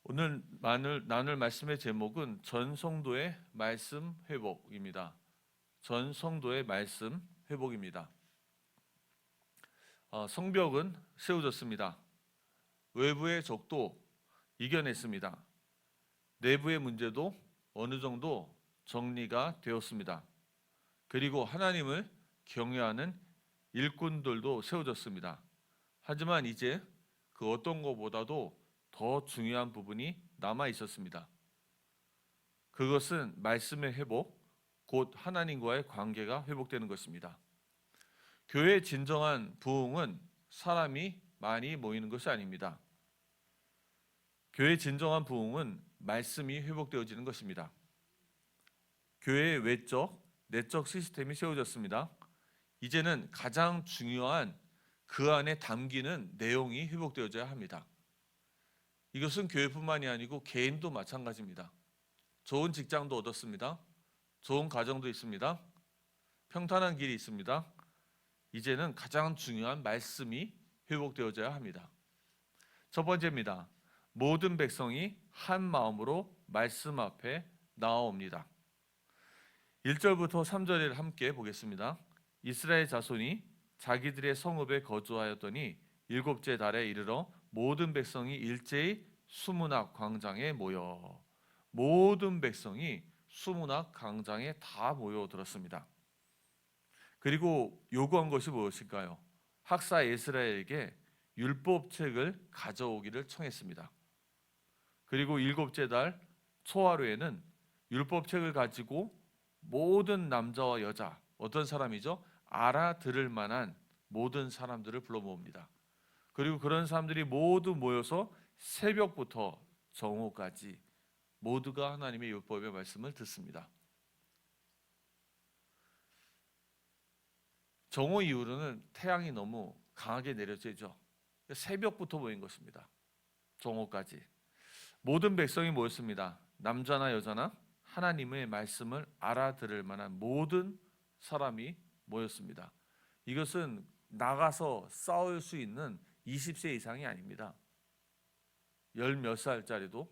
오늘 나눌 말씀의 제목은 전 성도의 말씀 회복입니다. 전 성도의 말씀 회복입니다. 성벽은 세워졌습니다. 외부의 적도 이겨냈습니다. 내부의 문제도 어느 정도 정리가 되었습니다. 그리고 하나님을 경외하는 일꾼들도 세워졌습니다. 하지만 이제 그 어떤 것보다도 더 중요한 부분이 남아 있었습니다. 그것은 말씀의 회복, 곧 하나님과의 관계가 회복되는 것입니다. 교회의 진정한 부흥은 사람이 많이 모이는 것이 아닙니다. 교회의 진정한 부흥은 말씀이 회복되어지는 것입니다. 교회의 외적, 내적 시스템이 세워졌습니다. 이제는 가장 중요한 그 안에 담기는 내용이 회복되어져야 합니다. 이것은 교회뿐만이 아니고 개인도 마찬가지입니다. 좋은 직장도 얻었습니다. 좋은 가정도 있습니다. 평탄한 길이 있습니다. 이제는 가장 중요한 말씀이 회복되어져야 합니다. 첫 번째입니다. 모든 백성이 한 마음으로 말씀 앞에 나아옵니다. 1절부터 3절을 함께 보겠습니다. 이스라엘 자손이 자기들의 성읍에 거주하였더니 일곱째 달에 이르러 모든 백성이 일제히 수문학 광장에 모여 모든 백성이 수문학 광장에 다 모여들었습니다. 그리고 요구한 것이 무엇일까요? 학사 에스라에게 율법책을 가져오기를 청했습니다. 그리고 일곱째 달 초하루에는 율법책을 가지고 모든 남자와 여자, 어떤 사람이죠? 알아들을 만한 모든 사람들을 불러 모읍니다. 그리고 그런 사람들이 모두 모여서 새벽부터 정오까지 모두가 하나님의 율법의 말씀을 듣습니다. 정오 이후로는 태양이 너무 강하게 내려지죠. 새벽부터 모인 것입니다. 정오까지 모든 백성이 모였습니다. 남자나 여자나 하나님의 말씀을 알아들을 만한 모든 사람이 모였습니다. 이것은 나가서 싸울 수 있는 20세 이상이 아닙니다. 10몇 살짜리도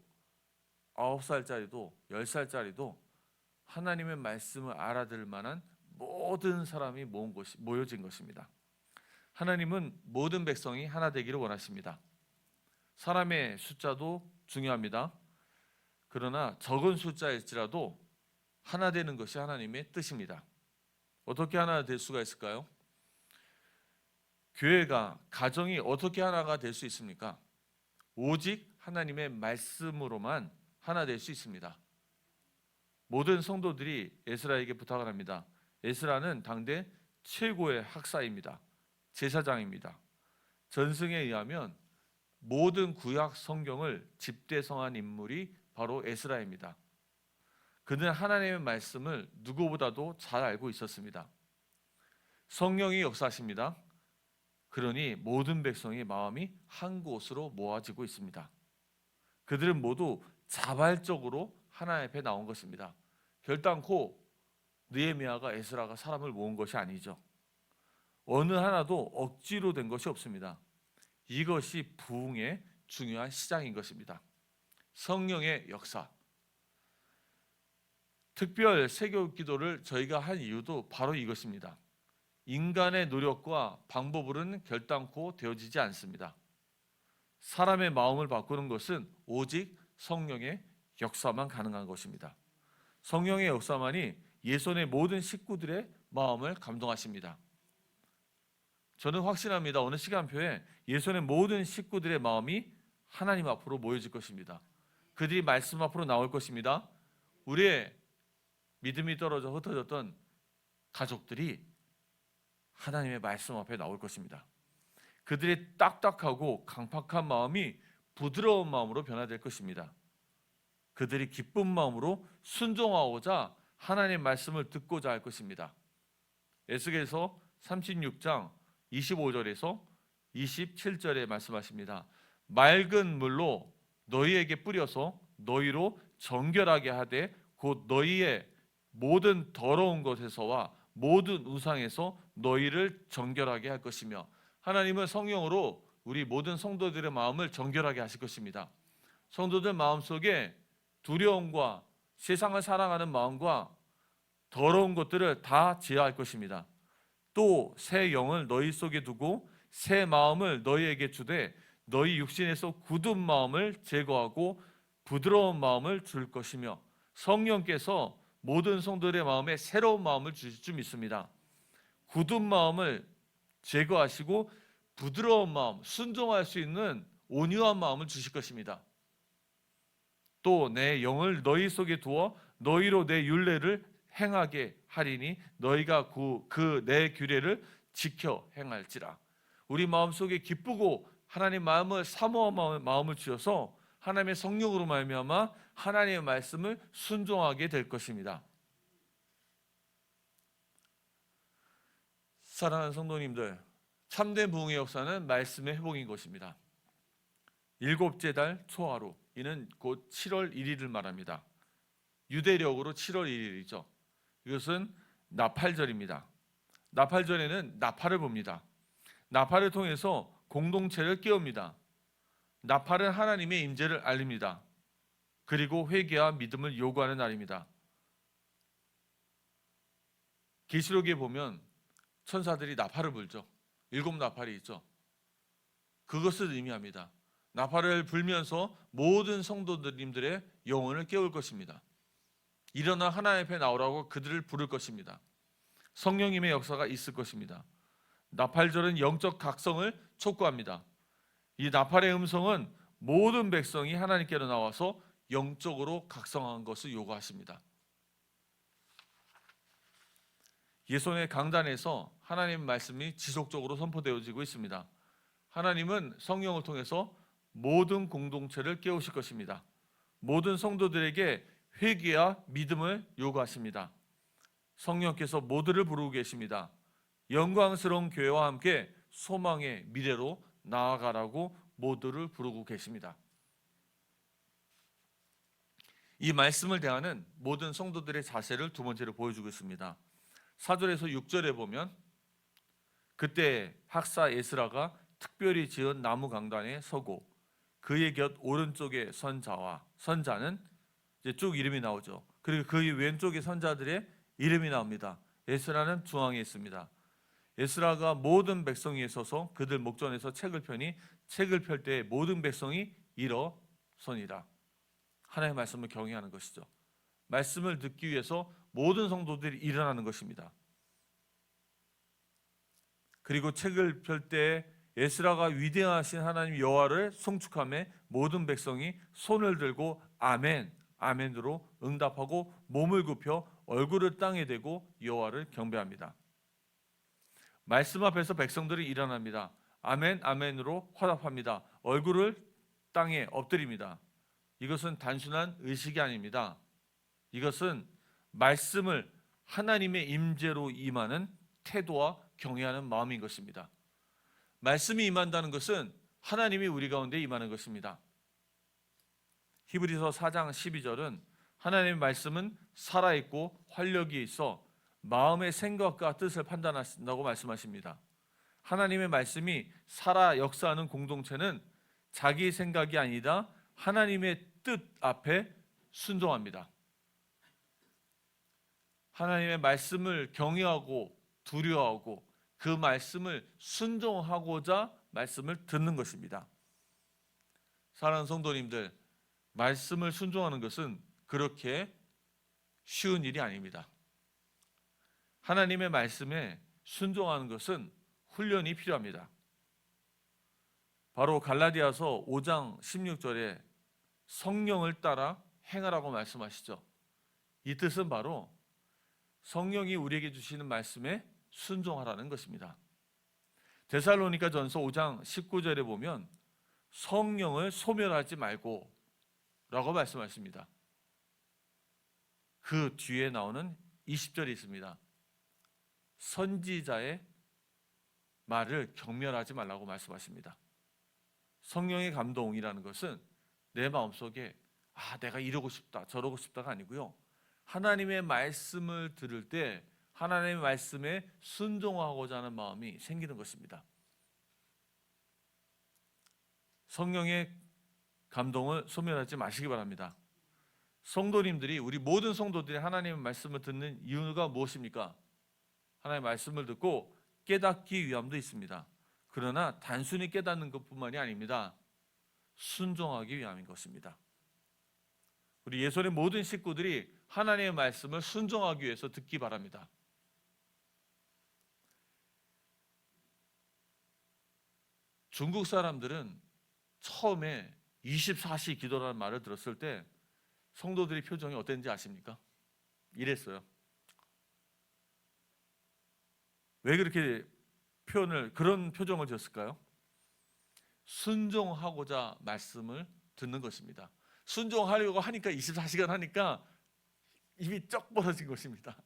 9살짜리도 10살짜리도 하나님의 말씀을 알아들을 만한 모든 사람이 모여진 것입니다. 하나님은 모든 백성이 하나 되기를 원하십니다. 사람의 숫자도 중요합니다. 그러나 적은 숫자일지라도 하나 되는 것이 하나님의 뜻입니다. 어떻게 하나 될 수가 있을까요? 교회가, 가정이 어떻게 하나가 될 수 있습니까? 오직 하나님의 말씀으로만 하나 될 수 있습니다. 모든 성도들이 에스라에게 부탁을 합니다. 에스라는 당대 최고의 학사입니다. 제사장입니다. 전승에 의하면 모든 구약 성경을 집대성한 인물이 바로 에스라입니다. 그는 하나님의 말씀을 누구보다도 잘 알고 있었습니다. 성령이 역사하십니다. 그러니 모든 백성의 마음이 한 곳으로 모아지고 있습니다. 그들은 모두 자발적으로 하나님 앞에 나온 것입니다. 결단코 느헤미야가 에스라가 사람을 모은 것이 아니죠. 어느 하나도 억지로 된 것이 없습니다. 이것이 부흥의 중요한 시작인 것입니다. 성령의 역사. 특별 세교 기도를 저희가 한 이유도 바로 이것입니다. 인간의 노력과 방법으로는 결단코 되어지지 않습니다. 사람의 마음을 바꾸는 것은 오직 성령의 역사만 가능한 것입니다. 성령의 역사만이 예손의 모든 식구들의 마음을 감동하십니다. 저는 확신합니다. 어느 시간표에 예손의 모든 식구들의 마음이 하나님 앞으로 모여질 것입니다. 그들이 말씀 앞으로 나올 것입니다. 우리의 믿음이 떨어져 흩어졌던 가족들이 하나님의 말씀 앞에 나올 것입니다. 그들의 딱딱하고 강팍한 마음이 부드러운 마음으로 변화될 것입니다. 그들이 기쁜 마음으로 순종하고자 하나님의 말씀을 듣고자 할 것입니다. 에스겔서 36장 25절에서 27절에 말씀하십니다. 맑은 물로 너희에게 뿌려서 너희로 정결하게 하되 곧 너희의 모든 더러운 것에서와 모든 우상에서 너희를 정결하게 할 것이며, 하나님은 성령으로 우리 모든 성도들의 마음을 정결하게 하실 것입니다. 성도들 마음속에 두려움과 세상을 사랑하는 마음과 더러운 것들을 다 제어할 것입니다. 또 새 영을 너희 속에 두고 새 마음을 너희에게 주되 너희 육신에서 굳은 마음을 제거하고 부드러운 마음을 줄 것이며 성령께서 모든 성도들의 마음에 새로운 마음을 주실 줄 믿습니다. 굳은 마음을 제거하시고 부드러운 마음, 순종할 수 있는 온유한 마음을 주실 것입니다. 또 내 영을 너희 속에 두어 너희로 내 율례를 행하게 하리니 너희가 그 내 규례를 지켜 행할지라. 우리 마음속에 기쁘고 하나님 마음을 사모한 마음을 주셔서 하나님의 성령으로 말미암아 하나님의 말씀을 순종하게 될 것입니다. 사랑하는 성도님들, 참된 부흥의 역사는 말씀의 회복인 것입니다. 일곱째 달 초하루, 이는 곧 7월 1일을 말합니다. 유대력으로 7월 1일이죠. 이것은 나팔절입니다. 나팔절에는 나팔을 봅니다. 나팔을 통해서 공동체를 깨웁니다. 나팔은 하나님의 임재를 알립니다. 그리고 회개와 믿음을 요구하는 날입니다. 계시록에 보면 천사들이 나팔을 불죠. 7 나팔이 있죠. 그것을 의미합니다. 나팔을 불면서 모든 성도님들의 영혼을 깨울 것입니다. 일어나 하나님 앞에 나오라고 그들을 부를 것입니다. 성령님의 역사가 있을 것입니다. 나팔절은 영적 각성을 촉구합니다. 이 나팔의 음성은 모든 백성이 하나님께로 나와서 영적으로 각성한 것을 요구하십니다. 예손의 강단에서 하나님의 말씀이 지속적으로 선포되어지고 있습니다. 하나님은 성령을 통해서 모든 공동체를 깨우실 것입니다. 모든 성도들에게 회개와 믿음을 요구하십니다. 성령께서 모두를 부르고 계십니다. 영광스러운 교회와 함께 소망의 미래로 나아가라고 모두를 부르고 계십니다. 이 말씀을 대하는 모든 성도들의 자세를 두 번째로 보여주고 있습니다. 4절에서 6절에 보면 그때 학사 에스라가 특별히 지은 나무 강단에 서고 그의 곁 오른쪽에 선자는 이제 쭉 이름이 나오죠. 그리고 그 왼쪽에 선자들의 이름이 나옵니다. 에스라는 중앙에 있습니다. 에스라가 모든 백성 위에 서서 그들 목전에서 책을 펴니 책을 펼 때 모든 백성이 일어서니라. 하나님의 말씀을 경외하는 것이죠. 말씀을 듣기 위해서 모든 성도들이 일어나는 것입니다. 그리고 책을 펼 때 에스라가 위대하신 하나님 여호와를 송축하며 모든 백성이 손을 들고 아멘, 아멘으로 응답하고 몸을 굽혀 얼굴을 땅에 대고 여호와를 경배합니다. 말씀 앞에서 백성들이 일어납니다. 아멘, 아멘으로 화답합니다. 얼굴을 땅에 엎드립니다. 이것은 단순한 의식이 아닙니다. 이것은 말씀을 하나님의 임재로 임하는 태도와 경외하는 마음인 것입니다. 말씀이 임한다는 것은 하나님이 우리 가운데 임하는 것입니다. 히브리서 4장 12절은 하나님의 말씀은 살아있고 활력이 있어 마음의 생각과 뜻을 판단하신다고 말씀하십니다. 하나님의 말씀이 살아 역사하는 공동체는 자기 생각이 아니다 하나님의 뜻 앞에 순종합니다. 하나님의 말씀을 경외하고 두려워하고 그 말씀을 순종하고자 말씀을 듣는 것입니다. 사랑하는 성도님들, 말씀을 순종하는 것은 그렇게 쉬운 일이 아닙니다. 하나님의 말씀에 순종하는 것은 훈련이 필요합니다. 바로 갈라디아서 5장 16절에 성령을 따라 행하라고 말씀하시죠. 이 뜻은 바로 성령이 우리에게 주시는 말씀에 순종하라는 것입니다. 데살로니가전서 5장 19절에 보면 성령을 소멸하지 말고 라고 말씀하십니다. 그 뒤에 나오는 20절이 있습니다. 선지자의 말을 경멸하지 말라고 말씀하십니다. 성령의 감동이라는 것은 내 마음속에 내가 이러고 싶다 저러고 싶다가 아니고요. 하나님의 말씀을 들을 때 하나님의 말씀에 순종하고자 하는 마음이 생기는 것입니다. 성령의 감동을 소멸하지 마시기 바랍니다. 성도님들이, 우리 모든 성도들이 하나님의 말씀을 듣는 이유가 무엇입니까? 하나님의 말씀을 듣고 깨닫기 위함도 있습니다. 그러나 단순히 깨닫는 것뿐만이 아닙니다. 순종하기 위함인 것입니다. 우리 예솔의 모든 식구들이 하나님의 말씀을 순종하기 위해서 듣기 바랍니다. 중국 사람들은 처음에 24시 기도라는 말을 들었을 때 성도들의 표정이 어땠는지 아십니까? 이랬어요. 왜 그렇게 그런 표정을 지었을까요? 순종하고자 말씀을 듣는 것입니다. 순종하려고 하니까 24시간 하니까 입이 쩍 벌어진 것입니다.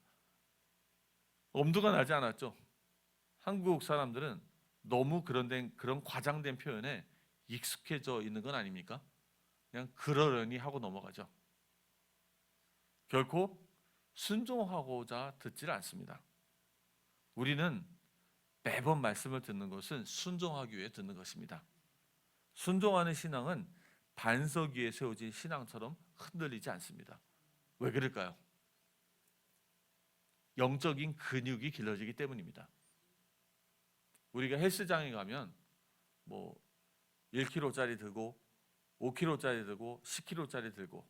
엄두가 나지 않았죠. 한국 사람들은 너무 그런 과장된 표현에 익숙해져 있는 건 아닙니까? 그냥 그러려니 하고 넘어가죠. 결코 순종하고자 듣질 않습니다. 우리는 매번 말씀을 듣는 것은 순종하기 위해 듣는 것입니다. 순종하는 신앙은 반석 위에 세워진 신앙처럼 흔들리지 않습니다. 왜 그럴까요? 영적인 근육이 길러지기 때문입니다. 우리가 헬스장에 가면 뭐 1kg짜리 들고 5kg짜리 들고 10kg짜리 들고,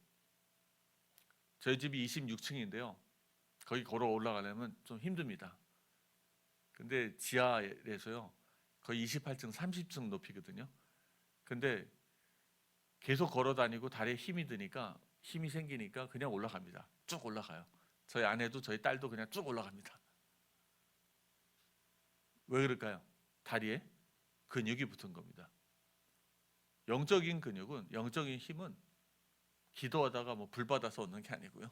저희 집이 26층인데요. 거기 걸어 올라가려면 좀 힘듭니다. 근데 지하에서요 거의 28층, 30층 높이거든요. 근데 계속 걸어 다니고 다리에 힘이 생기니까 그냥 올라갑니다. 쭉 올라가요. 저희 아내도 저희 딸도 그냥 쭉 올라갑니다. 왜 그럴까요? 다리에 근육이 붙은 겁니다. 영적인 근육은, 영적인 힘은 기도하다가 불 받아서 얻는 게 아니고요.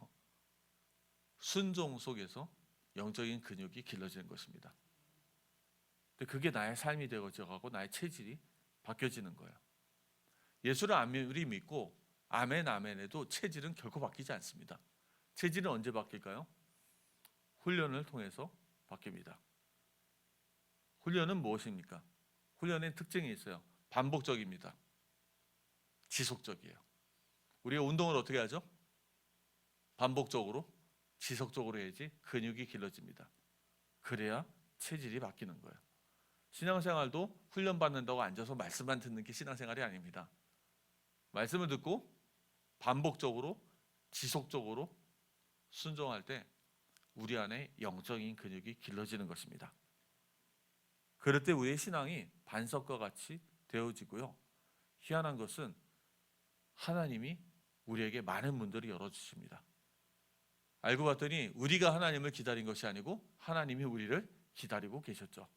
순종 속에서 영적인 근육이 길러지는 것입니다. 근데 그게 나의 삶이 되어져가고 나의 체질이 바뀌어지는 거예요. 예수를 아무리 믿고 아멘 아멘해도 체질은 결코 바뀌지 않습니다. 체질은 언제 바뀔까요? 훈련을 통해서 바뀝니다. 훈련은 무엇입니까? 훈련의 특징이 있어요. 반복적입니다. 지속적이에요. 우리가 운동을 어떻게 하죠? 반복적으로, 지속적으로 해야지 근육이 길러집니다. 그래야 체질이 바뀌는 거예요. 신앙생활도 훈련받는다고 앉아서 말씀만 듣는 게 신앙생활이 아닙니다. 말씀을 듣고 반복적으로, 지속적으로 순종할 때 우리 안에 영적인 근육이 길러지는 것입니다. 그럴 때 우리의 신앙이 반석과 같이 되어지고요. 희한한 것은 하나님이 우리에게 많은 문들을 열어주십니다. 알고 봤더니 우리가 하나님을 기다린 것이 아니고 하나님이 우리를 기다리고 계셨죠.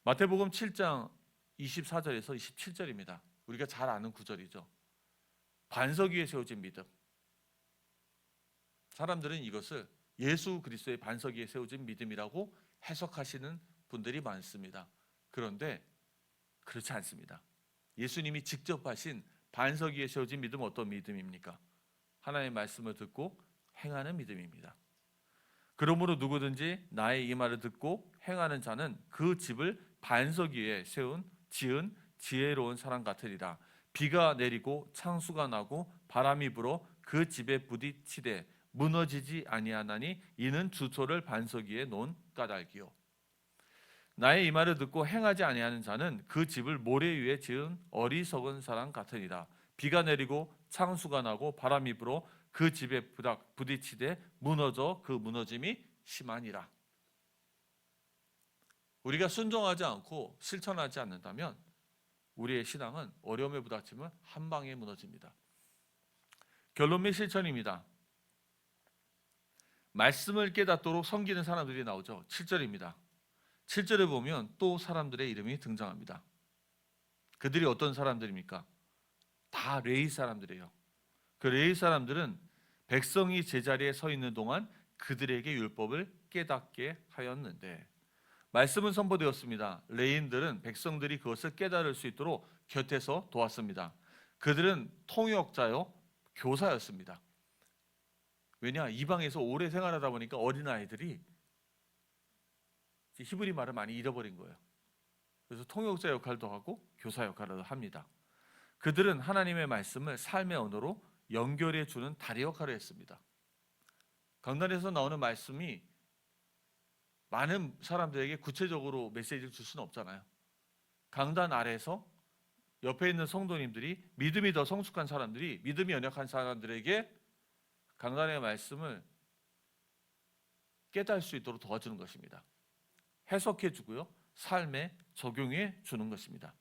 마태복음 7장 24절에서 27절입니다. 우리가 잘 아는 구절이죠. 반석 위에 세워진 믿음. 사람들은 이것을 예수 그리스도의 반석 위에 세워진 믿음이라고 해석하시는 분들이 많습니다. 그런데 그렇지 않습니다. 예수님이 직접 하신 반석 위에 세워진 믿음은 어떤 믿음입니까? 하나님의 말씀을 듣고 행하는 믿음입니다. 그러므로 누구든지 나의 이 말을 듣고 행하는 자는 그 집을 반석 위에 지은 지혜로운 사람 같으리라. 비가 내리고 창수가 나고 바람이 불어 그 집에 부딪히되 무너지지 아니하나니 이는 주초를 반석 위에 놓은 까닭이요. 나의 이 말을 듣고 행하지 아니하는 자는 그 집을 모래 위에 지은 어리석은 사람 같으리라. 비가 내리고 창수가 나고 바람이 불어 그 집에 부딪히되 무너져 그 무너짐이 심하니라. 우리가 순종하지 않고 실천하지 않는다면 우리의 신앙은 어려움에 부닥치면 한 방에 무너집니다. 결론 및 실천입니다. 말씀을 깨닫도록 섬기는 사람들이 나오죠. 7절입니다. 7절에 보면 또 사람들의 이름이 등장합니다. 그들이 어떤 사람들입니까? 다 레위 사람들이에요. 그 레위 사람들은 백성이 제자리에 서 있는 동안 그들에게 율법을 깨닫게 하였는데, 말씀은 선포되었습니다. 레위인들은 백성들이 그것을 깨달을 수 있도록 곁에서 도왔습니다. 그들은 통역자요 교사였습니다. 왜냐? 이방에서 오래 생활하다 보니까 어린아이들이 히브리 말을 많이 잃어버린 거예요. 그래서 통역자 역할도 하고 교사 역할도 합니다. 그들은 하나님의 말씀을 삶의 언어로 연결해 주는 다리 역할을 했습니다. 강단에서 나오는 말씀이 많은 사람들에게 구체적으로 메시지를 줄 수는 없잖아요. 강단 아래에서 옆에 있는 성도님들이, 믿음이 더 성숙한 사람들이, 믿음이 연약한 사람들에게 강단의 말씀을 깨달을 수 있도록 도와주는 것입니다. 해석해 주고요, 삶에 적용해 주는 것입니다.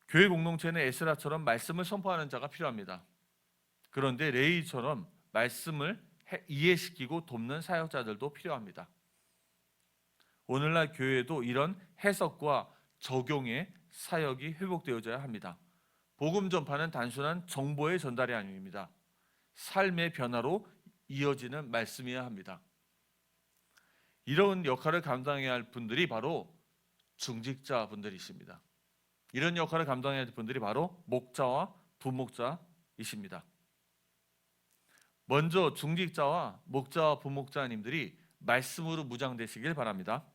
교회 공동체는 에스라처럼 말씀을 선포하는 자가 필요합니다. 그런데 레위처럼 말씀을 이해시키고 돕는 사역자들도 필요합니다. 오늘날 교회도 이런 해석과 적용의 사역이 회복되어져야 합니다. 복음 전파는 단순한 정보의 전달이 아닙니다. 삶의 변화로 이어지는 말씀이어야 합니다. 이런 역할을 감당해야 할 분들이 바로 중직자분들이십니다. 이런 역할을 감당해야 할 분들이 바로 목자와 부목자이십니다. 먼저 중직자와 목자와 부목자님들이 말씀으로 무장되시길 바랍니다.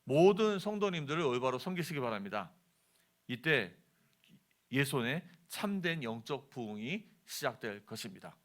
모든 성도님들을 올바로 섬기시기 바랍니다. 이때 예손의 참된 영적 부흥이 시작될 것입니다.